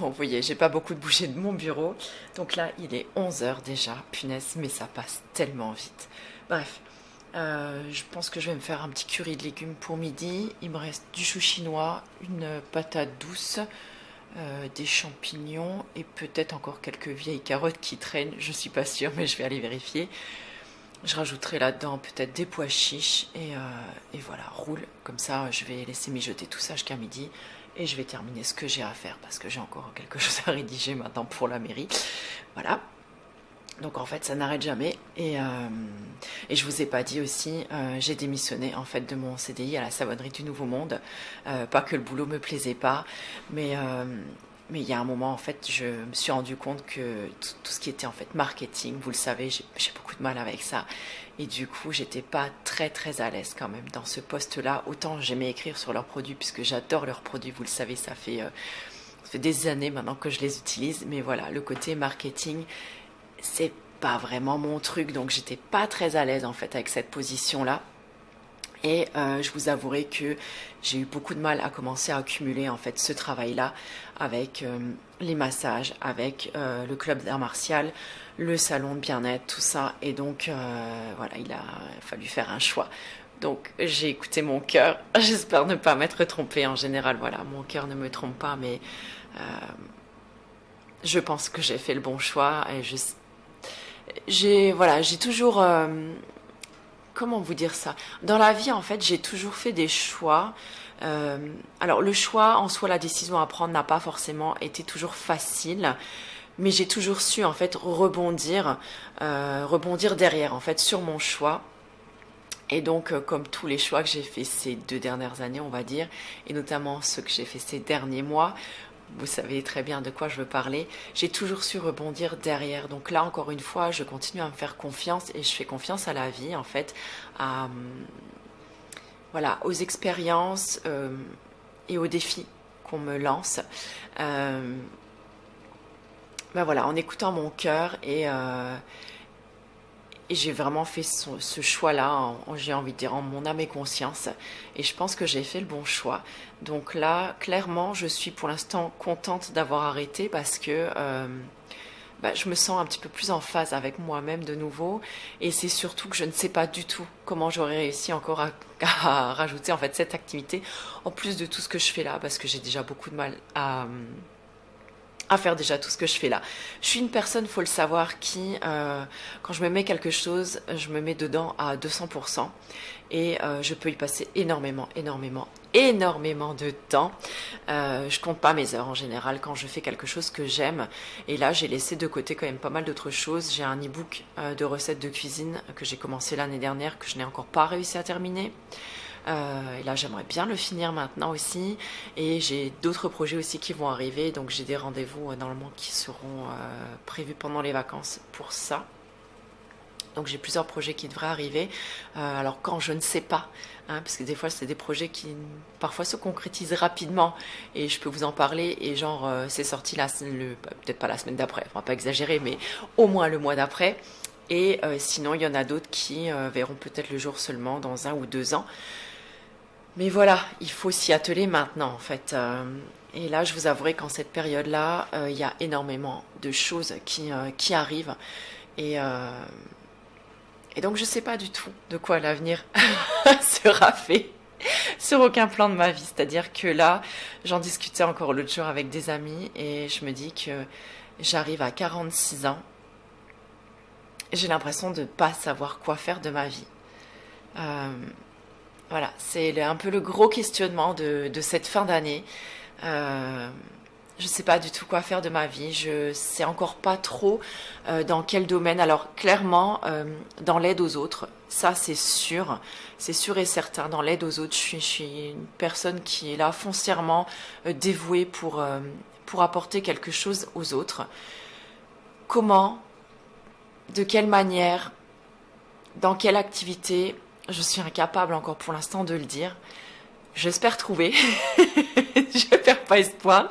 Bon, vous voyez, j'ai pas beaucoup de bouger de mon bureau. Donc là, il est 11 heures déjà. Punaise, mais ça passe tellement vite. Bref, je pense que je vais me faire un petit curry de légumes pour midi. Il me reste du chou chinois, une patate douce, des champignons et peut-être encore quelques vieilles carottes qui traînent. Je suis pas sûre, mais je vais aller vérifier. Je rajouterai là-dedans peut-être des pois chiches et voilà, roule. Comme ça, je vais laisser mijoter tout ça jusqu'à midi et je vais terminer ce que j'ai à faire parce que j'ai encore quelque chose à rédiger maintenant pour la mairie. Voilà. Donc en fait, ça n'arrête jamais. Et je vous ai pas dit aussi, j'ai démissionné en fait de mon CDI à la Savonnerie du Nouveau Monde. Pas que le boulot me plaisait pas, mais mais il y a un moment en fait, je me suis rendu compte que tout ce qui était en fait marketing, vous le savez, j'ai beaucoup de mal avec ça. Et du coup, j'étais pas très à l'aise quand même dans ce poste-là. Autant j'aimais écrire sur leurs produits puisque j'adore leurs produits, vous le savez, ça fait des années maintenant que je les utilise. Mais voilà, le côté marketing, c'est pas vraiment mon truc, donc j'étais pas très à l'aise en fait avec cette position-là. Et je vous avouerai que j'ai eu beaucoup de mal à commencer à accumuler en fait ce travail-là avec les massages, avec le club d'art martial, le salon de bien-être, tout ça. Et donc voilà, il a fallu faire un choix. Donc j'ai écouté mon cœur. J'espère ne pas m'être trompée. En général, voilà, mon cœur ne me trompe pas, mais je pense que j'ai fait le bon choix. Et j'ai toujours comment vous dire ça? Dans la vie, en fait, j'ai toujours fait des choix. Alors, le choix en soi, la décision à prendre n'a pas forcément été toujours facile, mais j'ai toujours su, en fait, rebondir derrière, en fait, sur mon choix. Et donc, comme tous les choix que j'ai fait ces 2 dernières années, on va dire, et notamment ceux que j'ai fait ces derniers mois, vous savez très bien de quoi je veux parler, j'ai toujours su rebondir derrière. Donc là, encore une fois, je continue à me faire confiance et je fais confiance à la vie, en fait, à, voilà, aux expériences et aux défis qu'on me lance. Ben voilà, en écoutant mon cœur et j'ai vraiment fait ce choix-là, j'ai envie de dire, en mon âme et conscience. Et je pense que j'ai fait le bon choix. Donc là, clairement, je suis pour l'instant contente d'avoir arrêté parce que bah, je me sens un petit peu plus en phase avec moi-même de nouveau. Et c'est surtout que je ne sais pas du tout comment j'aurais réussi encore à rajouter en fait cette activité en plus de tout ce que je fais là parce que j'ai déjà beaucoup de mal à faire déjà tout ce que je fais là. Je suis une personne, faut le savoir, qui, quand je me mets quelque chose, je me mets dedans à 200% et je peux y passer énormément de temps. Je compte pas mes heures en général quand je fais quelque chose que j'aime. Et là, j'ai laissé de côté quand même pas mal d'autres choses. J'ai un e-book de recettes de cuisine que j'ai commencé l'année dernière, que je n'ai encore pas réussi à terminer. Et là, j'aimerais bien le finir maintenant aussi. Et j'ai d'autres projets aussi qui vont arriver. Donc, j'ai des rendez-vous normalement qui seront prévus pendant les vacances pour ça. Donc, j'ai plusieurs projets qui devraient arriver. Alors, quand je ne sais pas, hein, parce que des fois, c'est des projets qui parfois se concrétisent rapidement. Et je peux vous en parler. Et genre, c'est sorti peut-être pas la semaine d'après, on va pas exagérer, mais au moins le mois d'après. Et sinon, il y en a d'autres qui verront peut-être le jour seulement dans 1 ou 2 ans. Mais voilà, il faut s'y atteler maintenant en fait. Et là, je vous avouerai qu'en cette période-là, il y a énormément de choses qui arrivent. Et, euh, et donc, je ne sais pas du tout de quoi l'avenir sera fait sur aucun plan de ma vie. C'est-à-dire que là, j'en discutais encore l'autre jour avec des amis et je me dis que j'arrive à 46 ans. J'ai l'impression de ne pas savoir quoi faire de ma vie. Voilà, c'est un peu le gros questionnement de cette fin d'année. Je ne sais pas du tout quoi faire de ma vie. Je sais encore pas trop dans quel domaine. Alors clairement, dans l'aide aux autres, ça c'est sûr et certain. Dans l'aide aux autres, je suis une personne qui est là foncièrement dévouée pour apporter quelque chose aux autres. Comment, de quelle manière, dans quelle activité? Je suis incapable encore pour l'instant de le dire. J'espère trouver. Je perds pas espoir.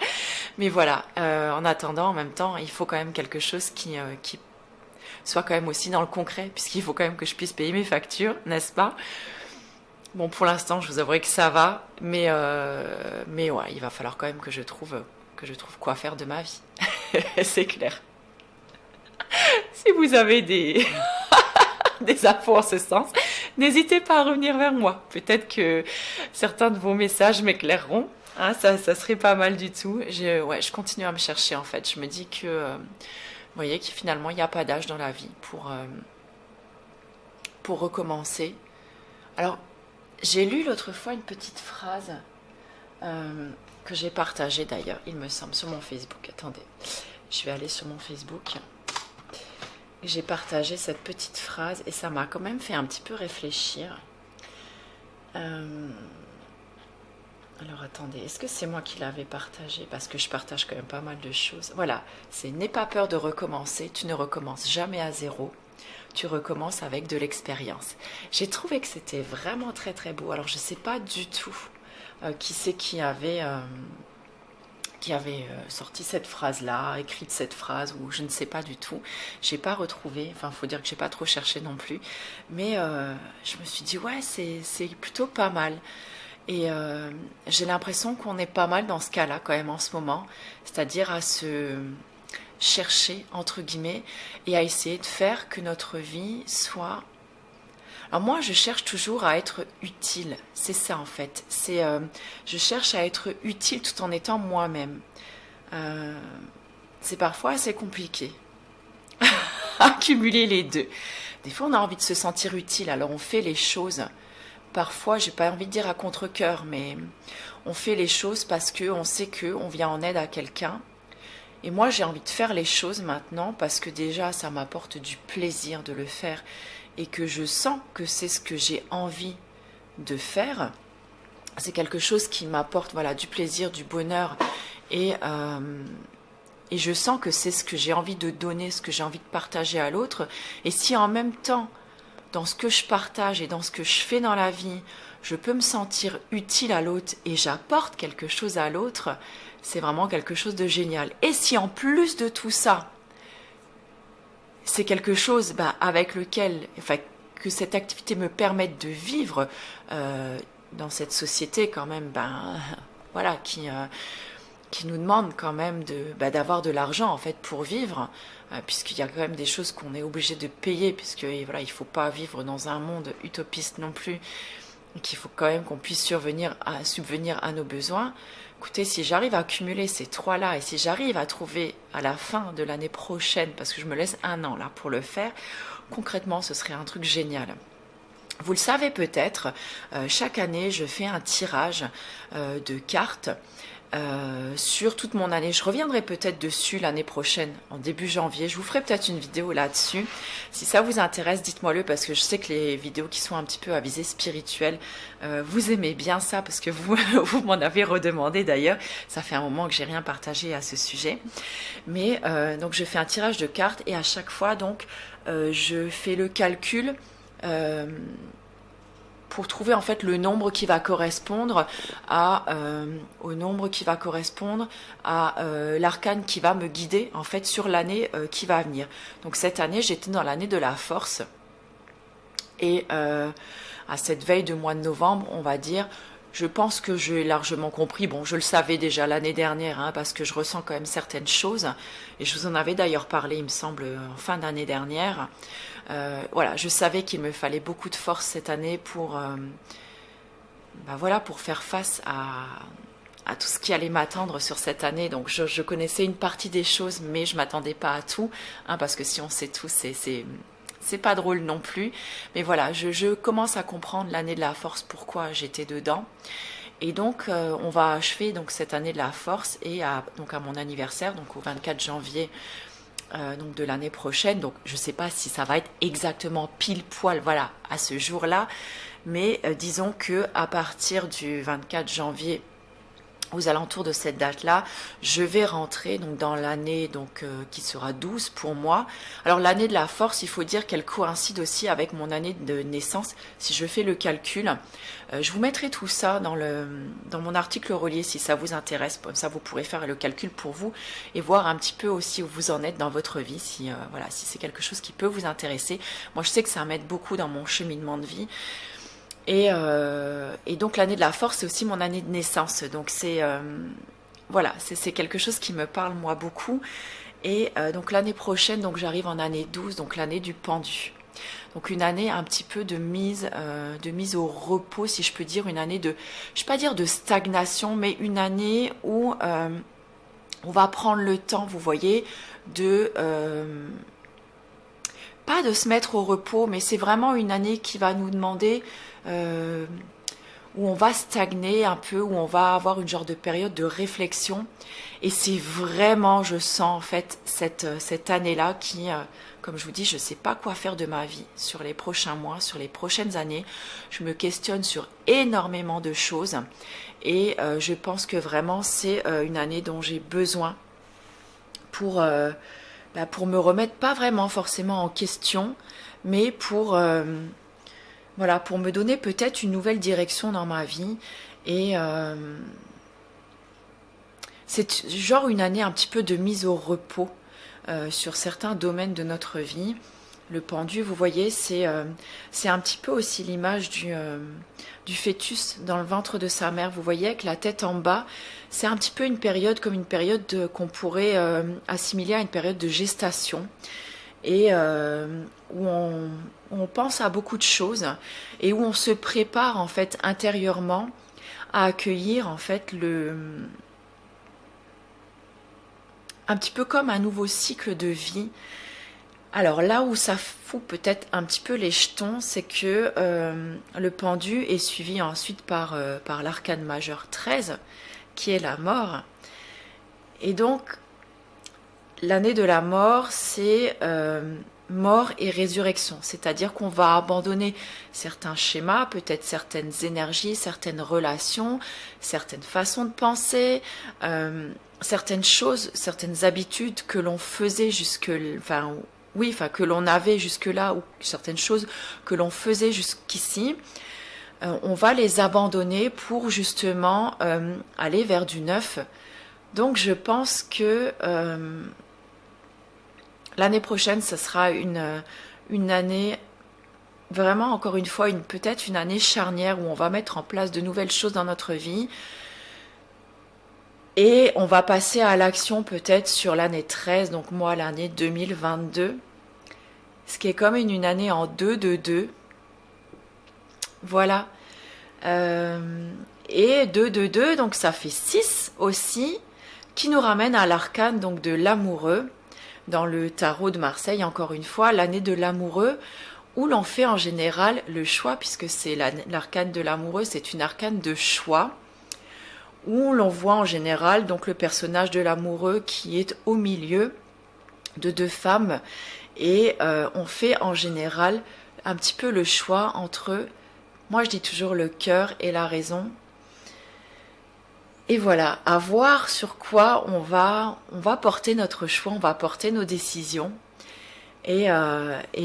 Mais voilà, en attendant, en même temps, il faut quand même quelque chose qui soit quand même aussi dans le concret, puisqu'il faut quand même que je puisse payer mes factures, n'est-ce pas? Bon, pour l'instant, je vous avouerai que ça va, mais ouais, il va falloir quand même que je trouve que je trouve quoi faire de ma vie. C'est clair. Si vous avez des, des infos en ce sens, n'hésitez pas à revenir vers moi. Peut-être que certains de vos messages m'éclaireront. Hein, ça serait pas mal du tout. Je continue à me chercher en fait. Je me dis que, vous voyez, que finalement, il n'y a pas d'âge dans la vie pour recommencer. Alors, j'ai lu l'autre fois une petite phrase que j'ai partagée d'ailleurs, il me semble, sur mon Facebook. Attendez, je vais aller sur mon Facebook. J'ai partagé cette petite phrase et ça m'a quand même fait un petit peu réfléchir. Alors attendez, est-ce que c'est moi qui l'avais partagé? Parce que je partage quand même pas mal de choses. Voilà, c'est n'aie pas peur de recommencer, tu ne recommences jamais à zéro, tu recommences avec de l'expérience. J'ai trouvé que c'était vraiment très très beau. Alors je ne sais pas du tout qui c'est qui avait sorti cette phrase-là, écrite cette phrase, ou je ne sais pas du tout. J'ai pas retrouvé, enfin, il faut dire que j'ai pas trop cherché non plus. Mais je me suis dit, ouais, c'est plutôt pas mal. Et j'ai l'impression qu'on est pas mal dans ce cas-là quand même en ce moment, c'est-à-dire à se chercher, entre guillemets, et à essayer de faire que notre vie soit... Alors moi, je cherche toujours à être utile, c'est ça en fait. Je cherche à être utile tout en étant moi-même. C'est parfois assez compliqué à cumuler les deux. Des fois, on a envie de se sentir utile, alors on fait les choses. Parfois, j'ai pas envie de dire à contre-cœur, mais on fait les choses parce qu'on sait qu'on vient en aide à quelqu'un. Et moi, j'ai envie de faire les choses maintenant parce que déjà, ça m'apporte du plaisir de le faire et que je sens que c'est ce que j'ai envie de faire. C'est quelque chose qui m'apporte voilà, du plaisir, du bonheur et je sens que c'est ce que j'ai envie de donner, ce que j'ai envie de partager à l'autre. Et si en même temps, dans ce que je partage et dans ce que je fais dans la vie, je peux me sentir utile à l'autre et j'apporte quelque chose à l'autre, c'est vraiment quelque chose de génial. Et si en plus de tout ça, c'est quelque chose avec lequel, enfin, que cette activité me permette de vivre dans cette société quand même, voilà, qui nous demande quand même d'avoir de l'argent en fait pour vivre, puisqu'il y a quand même des choses qu'on est obligé de payer, puisque voilà, il ne faut pas vivre dans un monde utopiste non plus, et qu'il faut quand même qu'on puisse subvenir à nos besoins. Écoutez, si j'arrive à cumuler ces trois-là, et si j'arrive à trouver à la fin de l'année prochaine, parce que je me laisse 1 an là pour le faire, concrètement ce serait un truc génial. Vous le savez peut-être, chaque année je fais un tirage de cartes sur toute mon année. Je reviendrai peut-être dessus l'année prochaine, en début janvier. Je vous ferai peut-être une vidéo là-dessus. Si ça vous intéresse, dites-moi-le, parce que je sais que les vidéos qui sont un petit peu à visée spirituelle, vous aimez bien ça, parce que vous m'en avez redemandé d'ailleurs. Ça fait un moment que j'ai rien partagé à ce sujet. Mais donc je fais un tirage de cartes et à chaque fois, donc, je fais le calcul pour trouver en fait le nombre qui va correspondre au nombre qui va correspondre à l'arcane qui va me guider en fait sur l'année qui va venir. Donc cette année, j'étais dans l'année de la force et à cette veille de mois de novembre, on va dire, je pense que j'ai largement compris. Bon, je le savais déjà l'année dernière, parce que je ressens quand même certaines choses. Et je vous en avais d'ailleurs parlé, il me semble, en fin d'année dernière. Voilà, je savais qu'il me fallait beaucoup de force cette année pour faire face à tout ce qui allait m'attendre sur cette année. Donc je connaissais une partie des choses, mais je ne m'attendais pas à tout, parce que si on sait tout, c'est pas drôle non plus. Mais voilà, je commence à comprendre l'année de la force, pourquoi j'étais dedans. Et donc, on va achever donc, cette année de la force et donc à mon anniversaire, donc au 24 janvier donc de l'année prochaine. Donc, je ne sais pas si ça va être exactement pile poil, voilà, à ce jour-là. Mais disons que à partir du 24 janvier, aux alentours de cette date-là, je vais rentrer donc dans l'année qui sera 12 pour moi. Alors l'année de la force, il faut dire qu'elle coïncide aussi avec mon année de naissance. Si je fais le calcul, je vous mettrai tout ça dans mon article relié si ça vous intéresse. Comme ça, vous pourrez faire le calcul pour vous et voir un petit peu aussi où vous en êtes dans votre vie, si c'est quelque chose qui peut vous intéresser. Moi, je sais que ça m'aide beaucoup dans mon cheminement de vie. Et donc l'année de la force, c'est aussi mon année de naissance. Donc c'est voilà, c'est quelque chose qui me parle moi beaucoup. Et donc l'année prochaine, donc j'arrive en année 12, donc l'année du pendu. Donc une année un petit peu de mise au repos, si je peux dire, une année de, je ne vais pas dire de stagnation, mais une année où on va prendre le temps, vous voyez, de pas de se mettre au repos, mais c'est vraiment une année qui va nous demander où on va stagner un peu, où on va avoir une genre de période de réflexion. Et c'est vraiment, je sens en fait cette année-là qui, comme je vous dis, je ne sais pas quoi faire de ma vie sur les prochains mois, sur les prochaines années. Je me questionne sur énormément de choses et je pense que vraiment c'est une année dont j'ai besoin pour me remettre, pas vraiment forcément en question, mais voilà, pour me donner peut-être une nouvelle direction dans ma vie. Et c'est genre une année un petit peu de mise au repos sur certains domaines de notre vie. Le pendu, vous voyez, c'est un petit peu aussi l'image du fœtus dans le ventre de sa mère. Vous voyez, avec la tête en bas, c'est un petit peu une période comme une période qu'on pourrait assimiler à une période de gestation. Et où on pense à beaucoup de choses et où on se prépare en fait intérieurement à accueillir en fait un petit peu comme un nouveau cycle de vie. Alors là où ça fout peut-être un petit peu les jetons, c'est que le pendu est suivi ensuite par l'arcane majeur 13 qui est la mort. Et donc l'année de la mort, c'est mort et résurrection. C'est-à-dire qu'on va abandonner certains schémas, peut-être certaines énergies, certaines relations, certaines façons de penser, certaines choses, certaines habitudes que l'on faisait que l'on avait jusque-là, ou certaines choses que l'on faisait jusqu'ici. On va les abandonner pour justement aller vers du neuf. Donc je pense que l'année prochaine, ce sera une année, vraiment encore une fois, peut-être une année charnière où on va mettre en place de nouvelles choses dans notre vie. Et on va passer à l'action peut-être sur l'année 13, donc moi l'année 2022. Ce qui est comme une année en 2-2-2. Voilà. Et 2-2-2, donc ça fait 6 aussi, qui nous ramène à l'arcane donc de l'amoureux. Dans le tarot de Marseille, encore une fois, l'année de l'amoureux, où l'on fait en général le choix, puisque c'est l'arcane de l'amoureux, c'est une arcane de choix, où l'on voit en général donc le personnage de l'amoureux qui est au milieu de deux femmes, et on fait en général un petit peu le choix entre, moi je dis toujours le cœur et la raison. Et voilà, à voir sur quoi on va porter notre choix, on va porter nos décisions. Et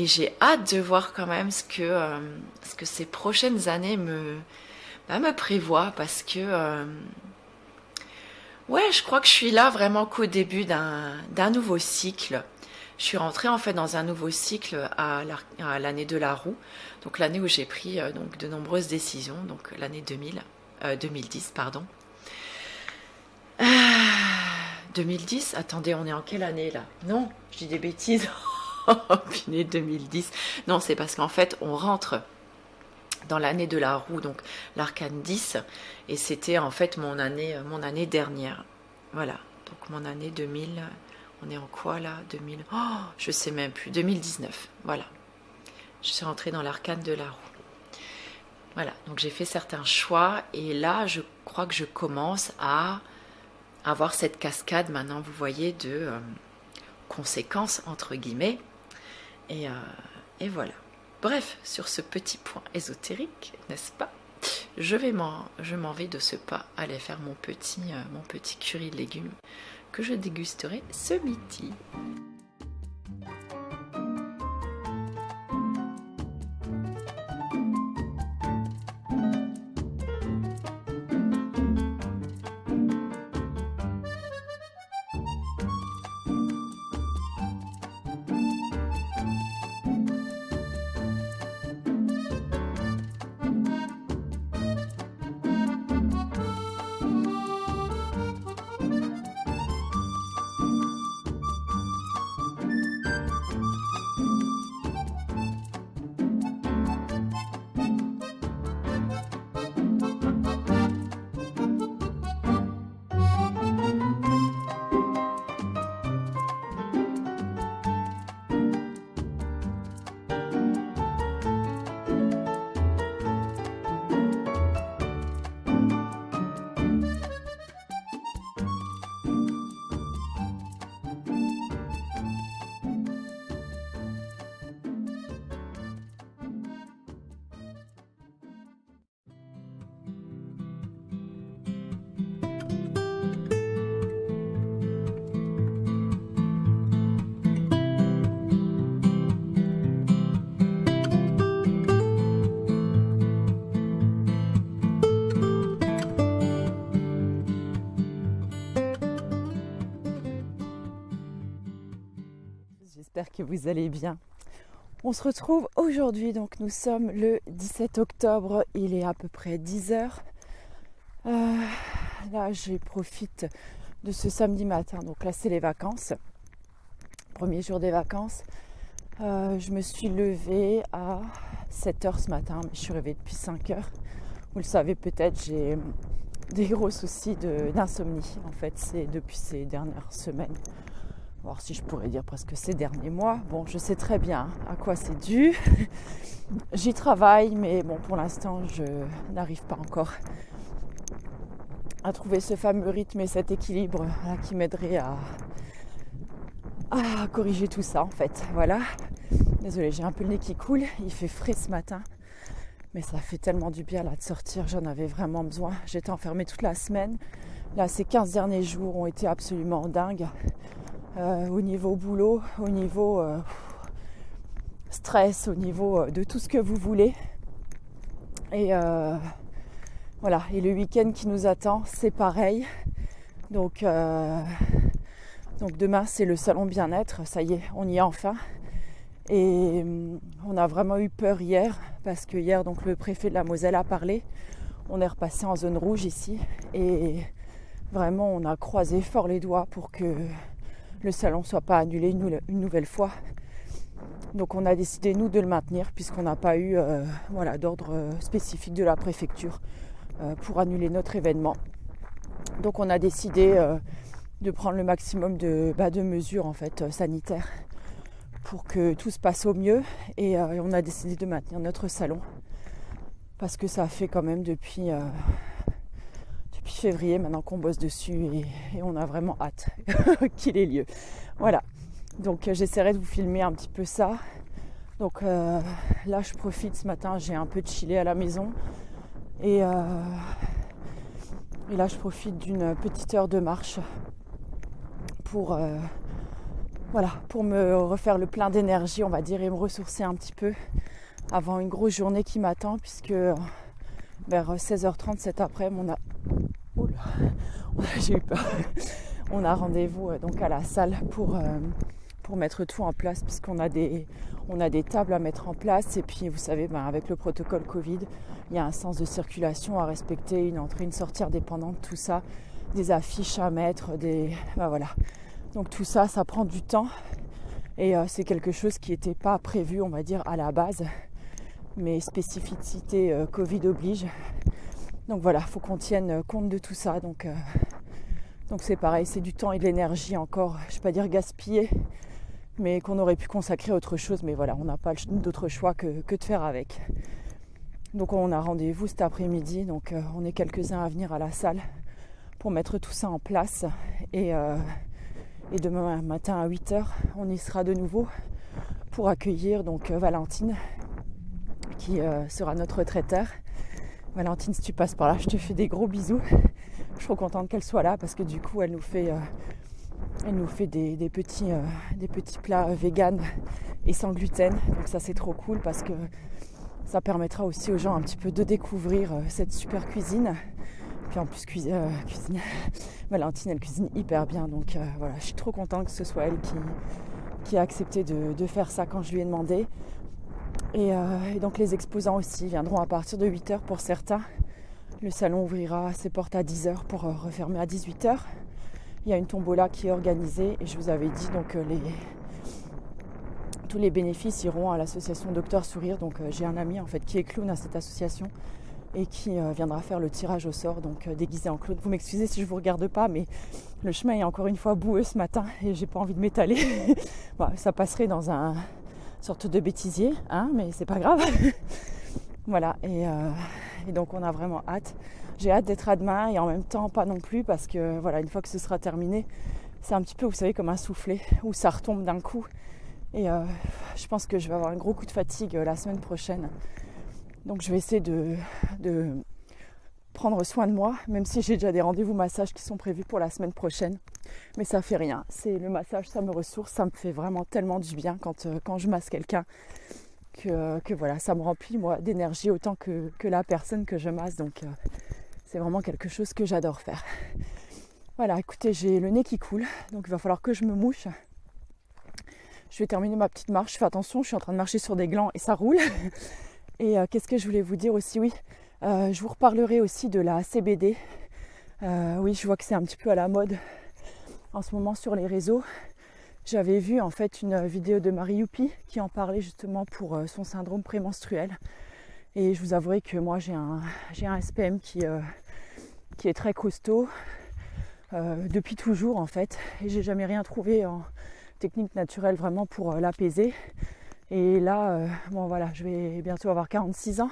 j'ai hâte de voir quand même ce que ces prochaines années me prévoient, parce que ouais, je crois que je suis là vraiment qu'au début d'un nouveau cycle. Je suis rentrée en fait dans un nouveau cycle à l'année de la roue, donc l'année où j'ai pris donc de nombreuses décisions, donc l'année 2010, pardon. 2010, attendez, on est en quelle année là? Non, je dis des bêtises. Oh, punaise, 2010. Non, c'est parce qu'en fait, on rentre dans l'année de la roue, donc l'arcane 10, et c'était en fait mon année dernière. Voilà, donc mon année 2000, on est en quoi là? 2000, oh, je sais même plus, 2019, voilà. Je suis rentrée dans l'arcane de la roue. Voilà, donc j'ai fait certains choix, et là, je crois que je commence à avoir cette cascade maintenant, vous voyez, de conséquences, entre guillemets. Et voilà. Bref, sur ce petit point ésotérique, n'est-ce pas, je m'en vais de ce pas aller faire mon petit curry de légumes que je dégusterai ce midi. j'espère que vous allez bien. On se retrouve aujourd'hui, donc nous sommes le 17 octobre, il est à peu près 10h. Là je profite de ce samedi matin, donc là c'est les vacances, premier jour des vacances. Je me suis levée à 7h ce matin, mais je suis réveillée depuis 5h. Vous le savez peut-être, j'ai des gros soucis d'insomnie en fait, c'est depuis ces dernières semaines. Alors si je pourrais dire presque ces derniers mois. Bon, je sais très bien à quoi c'est dû. J'y travaille, mais bon, pour l'instant, je n'arrive pas encore à trouver ce fameux rythme et cet équilibre là, qui m'aiderait à corriger tout ça en fait. Voilà. Désolée, j'ai un peu le nez qui coule. Il fait frais ce matin. Mais ça fait tellement du bien là de sortir. J'en avais vraiment besoin. J'étais enfermée toute la semaine. Là, ces 15 derniers jours ont été absolument dingues. Au niveau boulot, au niveau stress, au niveau de tout ce que vous voulez. Et voilà, et le week-end qui nous attend, c'est pareil. Donc demain, c'est le salon bien-être. Ça y est, on y est enfin. Et on a vraiment eu peur hier, parce que hier, donc, le préfet de la Moselle a parlé. On est repassé en zone rouge ici. Et vraiment, on a croisé fort les doigts pour que le salon ne soit pas annulé une nouvelle fois. Donc on a décidé nous de le maintenir puisqu'on n'a pas eu d'ordre spécifique de la préfecture pour annuler notre événement. Donc on a décidé de prendre le maximum de mesures en fait sanitaires pour que tout se passe au mieux et on a décidé de maintenir notre salon parce que ça fait quand même depuis février maintenant qu'on bosse dessus et on a vraiment hâte qu'il ait lieu. Voilà, donc j'essaierai de vous filmer un petit peu ça. Donc là je profite ce matin, j'ai un peu chillé à la maison et là je profite d'une petite heure de marche pour me refaire le plein d'énergie on va dire et me ressourcer un petit peu avant une grosse journée qui m'attend puisque vers 16h30 cet après-midi j'ai eu peur. On a rendez-vous donc à la salle pour mettre tout en place puisqu'on a des tables à mettre en place et puis vous savez avec le protocole Covid il y a un sens de circulation à respecter, une entrée, une sortie indépendante, tout ça, des affiches à mettre, voilà. Donc tout ça, ça prend du temps et c'est quelque chose qui n'était pas prévu on va dire à la base mais spécificité Covid oblige. Donc voilà, il faut qu'on tienne compte de tout ça. Donc c'est pareil, c'est du temps et de l'énergie encore, je ne vais pas dire gaspillé, mais qu'on aurait pu consacrer à autre chose. Mais voilà, on n'a pas d'autre choix que de faire avec. Donc on a rendez-vous cet après-midi, donc on est quelques-uns à venir à la salle pour mettre tout ça en place. Et demain matin à 8h, on y sera de nouveau pour accueillir donc Valentine, qui sera notre traiteur. Valentine, si tu passes par là, je te fais des gros bisous. Je suis trop contente qu'elle soit là parce que du coup, elle nous fait des petits plats véganes et sans gluten. Donc ça, c'est trop cool parce que ça permettra aussi aux gens un petit peu de découvrir cette super cuisine. Puis en plus, cuisine. Valentine, elle cuisine hyper bien. Donc voilà, je suis trop contente que ce soit elle qui a accepté de faire ça quand je lui ai demandé. Et donc les exposants aussi viendront à partir de 8h pour certains. Le salon ouvrira ses portes à 10h pour refermer à 18h. Il y a une tombola qui est organisée et je vous avais dit donc tous les bénéfices iront à l'association Docteur Sourire. Donc j'ai un ami en fait qui est clown à cette association et qui viendra faire le tirage au sort donc déguisé en clown. Vous m'excusez si je vous regarde pas mais le chemin est encore une fois boueux ce matin et j'ai pas envie de m'étaler. Bon, ça passerait dans un sorte de bêtisier, hein, mais c'est pas grave. Voilà, et donc on a vraiment hâte. J'ai hâte d'être à demain et en même temps pas non plus parce que voilà, une fois que ce sera terminé, c'est un petit peu, vous savez, comme un soufflet où ça retombe d'un coup. Et je pense que je vais avoir un gros coup de fatigue la semaine prochaine. Donc je vais essayer de prendre soin de moi, même si j'ai déjà des rendez-vous massage qui sont prévus pour la semaine prochaine. Mais ça fait rien. C'est le massage, ça me ressource, ça me fait vraiment tellement du bien quand je masse quelqu'un que voilà, ça me remplit moi d'énergie autant que la personne que je masse. Donc c'est vraiment quelque chose que j'adore faire. Voilà, écoutez, j'ai le nez qui coule, donc il va falloir que je me mouche. Je vais terminer ma petite marche. Fais attention, je suis en train de marcher sur des glands et ça roule. Et qu'est-ce que je voulais vous dire aussi? Oui, je vous reparlerai aussi de la CBD. Oui, je vois que c'est un petit peu à la mode en ce moment sur les réseaux. J'avais vu en fait une vidéo de Marie Youpi qui en parlait justement pour son syndrome prémenstruel. Et je vous avouerai que moi j'ai un SPM qui est très costaud depuis toujours en fait. Et j'ai jamais rien trouvé en technique naturelle vraiment pour l'apaiser. Et là, bon voilà, je vais bientôt avoir 46 ans.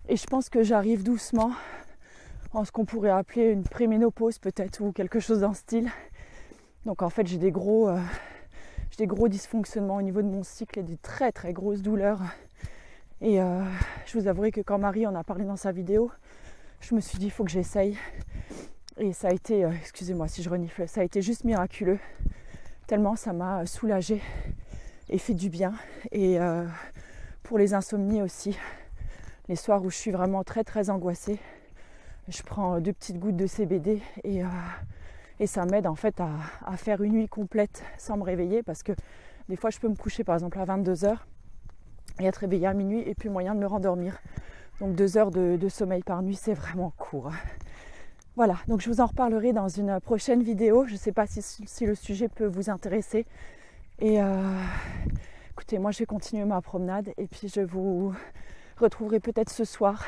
Et je pense que j'arrive doucement en ce qu'on pourrait appeler une préménopause peut-être ou quelque chose dans ce style. Donc en fait j'ai des gros dysfonctionnements au niveau de mon cycle et des très très grosses douleurs. Et je vous avouerai que quand Marie en a parlé dans sa vidéo, je me suis dit il faut que j'essaye. Et ça a été, excusez-moi si je renifle, ça a été juste miraculeux. Tellement ça m'a soulagée et fait du bien. Et pour les insomnies aussi, les soirs où je suis vraiment très très angoissée, je prends 2 petites gouttes de CBD et ça m'aide en fait à faire une nuit complète sans me réveiller, parce que des fois je peux me coucher par exemple à 22h et être réveillée à minuit et plus moyen de me rendormir. Donc 2 heures de sommeil par nuit, c'est vraiment court. Voilà, donc je vous en reparlerai dans une prochaine vidéo. Je ne sais pas si le sujet peut vous intéresser. Et écoutez, moi je vais continuer ma promenade et puis je vous retrouverai peut-être ce soir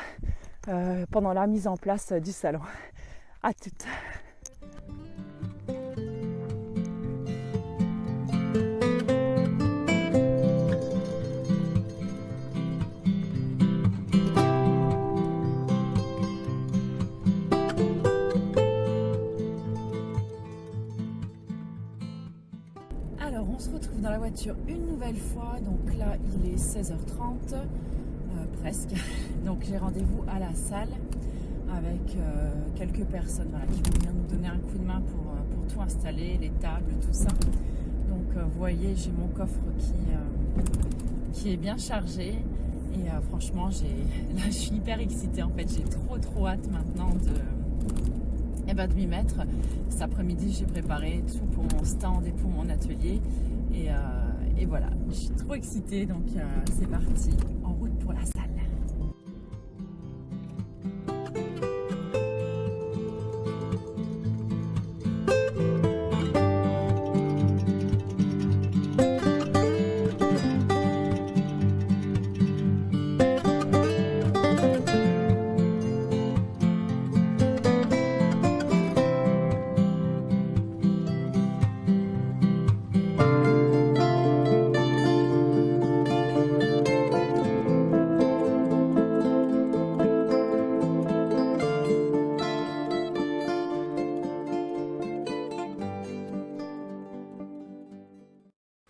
pendant la mise en place du salon. À toutes. Alors on se retrouve dans la voiture une nouvelle fois, donc là il est 16h30 presque, donc j'ai rendez-vous à la salle avec quelques personnes voilà, qui vont venir nous donner un coup de main pour tout installer, les tables, tout ça. Donc vous voyez j'ai mon coffre qui est bien chargé et franchement là je suis hyper excitée en fait, j'ai trop hâte maintenant de m'y mettre. Cet après-midi, j'ai préparé tout pour mon stand et pour mon atelier. Et voilà, je suis trop excitée. Donc, c'est parti, en route pour la salle.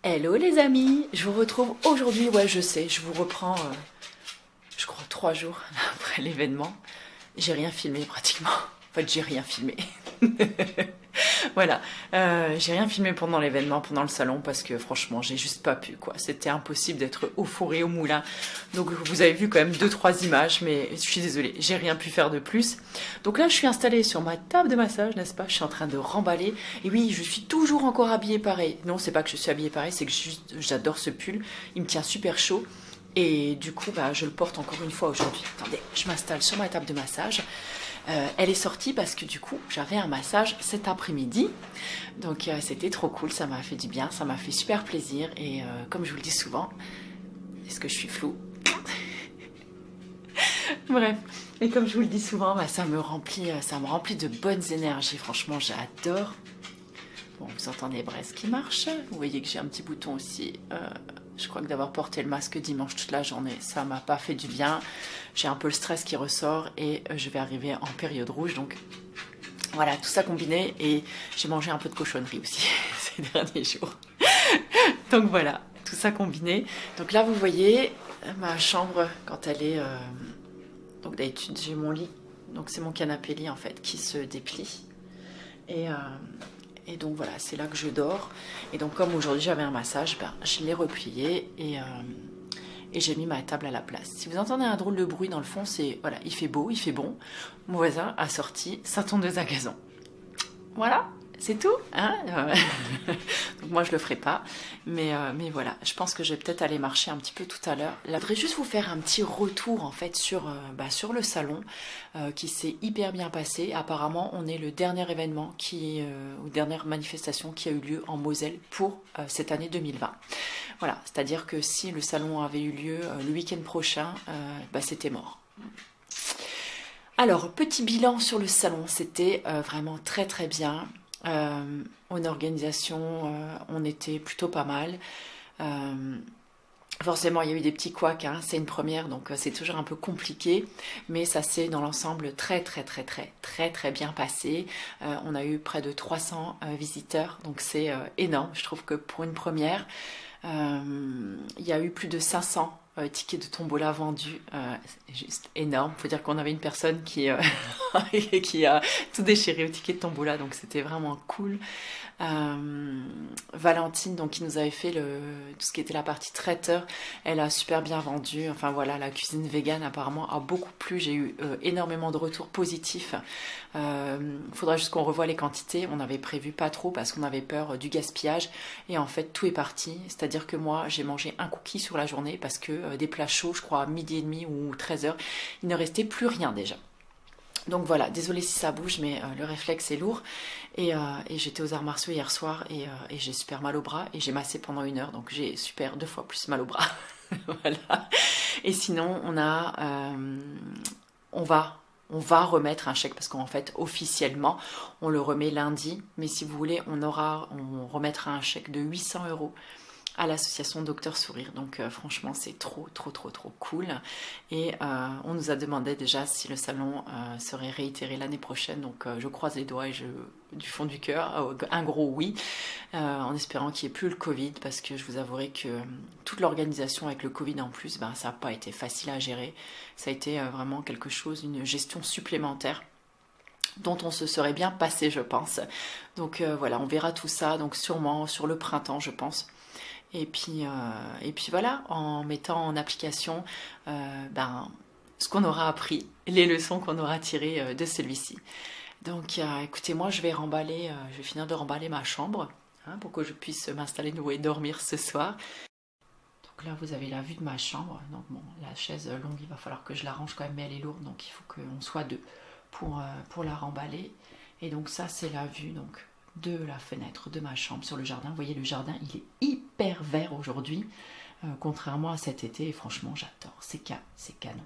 Hello les amis, je vous retrouve aujourd'hui, ouais je sais, je vous reprends, je crois 3 jours après l'événement. J'ai rien filmé pratiquement, en fait j'ai rien filmé. Voilà, j'ai rien filmé pendant l'événement, pendant le salon, parce que franchement j'ai juste pas pu quoi. C'était impossible d'être au four et au moulin. Donc vous avez vu quand même 2-3 images, mais je suis désolée, j'ai rien pu faire de plus. Donc là je suis installée sur ma table de massage, n'est-ce pas? Je suis en train de remballer. Et oui, je suis toujours encore habillée pareil. Non, c'est pas que je suis habillée pareil, c'est que j'adore ce pull. Il me tient super chaud. Et du coup, je le porte encore une fois aujourd'hui. Attendez, je m'installe sur ma table de massage. Elle est sortie parce que du coup, j'avais un massage cet après-midi. Donc, c'était trop cool, ça m'a fait du bien, ça m'a fait super plaisir. Et comme je vous le dis souvent, est-ce que je suis floue? Bref, et comme je vous le dis souvent, ça me remplit de bonnes énergies. Franchement, j'adore. Bon, vous entendez les braises qui marchent. Vous voyez que j'ai un petit bouton aussi. Je crois que d'avoir porté le masque dimanche toute la journée, ça m'a pas fait du bien. J'ai un peu le stress qui ressort et je vais arriver en période rouge. Donc voilà, tout ça combiné. Et j'ai mangé un peu de cochonnerie aussi ces derniers jours. Donc voilà, tout ça combiné. Donc là, vous voyez ma chambre quand elle est... Donc d'habitude, j'ai mon lit. Donc c'est mon canapé lit en fait qui se déplie. Et donc voilà, c'est là que je dors. Et donc comme aujourd'hui j'avais un massage, je l'ai replié et j'ai mis ma table à la place. Si vous entendez un drôle de bruit dans le fond, c'est voilà, il fait beau, il fait bon. Mon voisin a sorti sa tondeuse à gazon. Voilà, C'est tout, hein. Donc moi je le ferai pas, mais voilà, je pense que je vais peut-être aller marcher un petit peu tout à l'heure. Là, je voudrais juste vous faire un petit retour en fait sur le salon qui s'est hyper bien passé. Apparemment, on est le dernier événement ou dernière manifestation qui a eu lieu en Moselle pour cette année 2020. Voilà, c'est-à-dire que si le salon avait eu lieu le week-end prochain, c'était mort. Alors, petit bilan sur le salon, c'était vraiment très très bien. En organisation, on était plutôt pas mal. Forcément, il y a eu des petits couacs, hein, c'est une première, donc c'est toujours un peu compliqué, mais ça s'est dans l'ensemble très très très très très très bien passé. On a eu près de 300 visiteurs, donc c'est énorme, je trouve que pour une première. Il y a eu plus de 500 tickets de tombola vendus, c'est juste énorme. Il faut dire qu'on avait une personne qui a tout déchiré au ticket de tombola, donc c'était vraiment cool. Valentine, donc qui nous avait fait tout ce qui était la partie traiteur, elle a super bien vendu. Enfin voilà, la cuisine végane apparemment a beaucoup plu. J'ai eu énormément de retours positifs. Faudra juste qu'on revoie les quantités. On avait prévu pas trop parce qu'on avait peur du gaspillage, et en fait tout est parti. C'est-à-dire que moi j'ai mangé un cookie sur la journée parce que des plats chauds, je crois à midi et demi ou 13h, il ne restait plus rien déjà. Donc voilà, désolée si ça bouge, mais le réflexe est lourd. Et j'étais aux arts martiaux hier soir et j'ai super mal au bras et j'ai massé pendant 1 heure, donc j'ai super 2 fois plus mal au bras. Voilà. Et sinon, on va remettre un chèque parce qu'en fait, officiellement, on le remet lundi. Mais si vous voulez, on remettra un chèque de 800 € à l'association Docteur Sourire. Donc franchement, c'est trop cool. Et on nous a demandé déjà si le salon serait réitéré l'année prochaine. Donc je croise les doigts et du fond du cœur, un gros oui, en espérant qu'il n'y ait plus le Covid, parce que je vous avouerai que toute l'organisation avec le Covid en plus, ça n'a pas été facile à gérer. Ça a été vraiment quelque chose, une gestion supplémentaire dont on se serait bien passé, je pense. Donc voilà, on verra tout ça, donc sûrement sur le printemps, je pense. Et puis voilà, en mettant en application ce qu'on aura appris, les leçons qu'on aura tirées de celui-ci. Donc écoutez, moi je vais finir de remballer ma chambre, hein, pour que je puisse m'installer de nouveau et dormir ce soir. Donc là vous avez la vue de ma chambre. Donc bon, la chaise longue, il va falloir que je la range quand même, mais elle est lourde, donc il faut qu'on soit deux pour la remballer. Et donc ça c'est la vue donc de la fenêtre de ma chambre sur le jardin. Vous voyez, le jardin il est hyper vert aujourd'hui, contrairement à cet été, et franchement j'adore. C'est canon.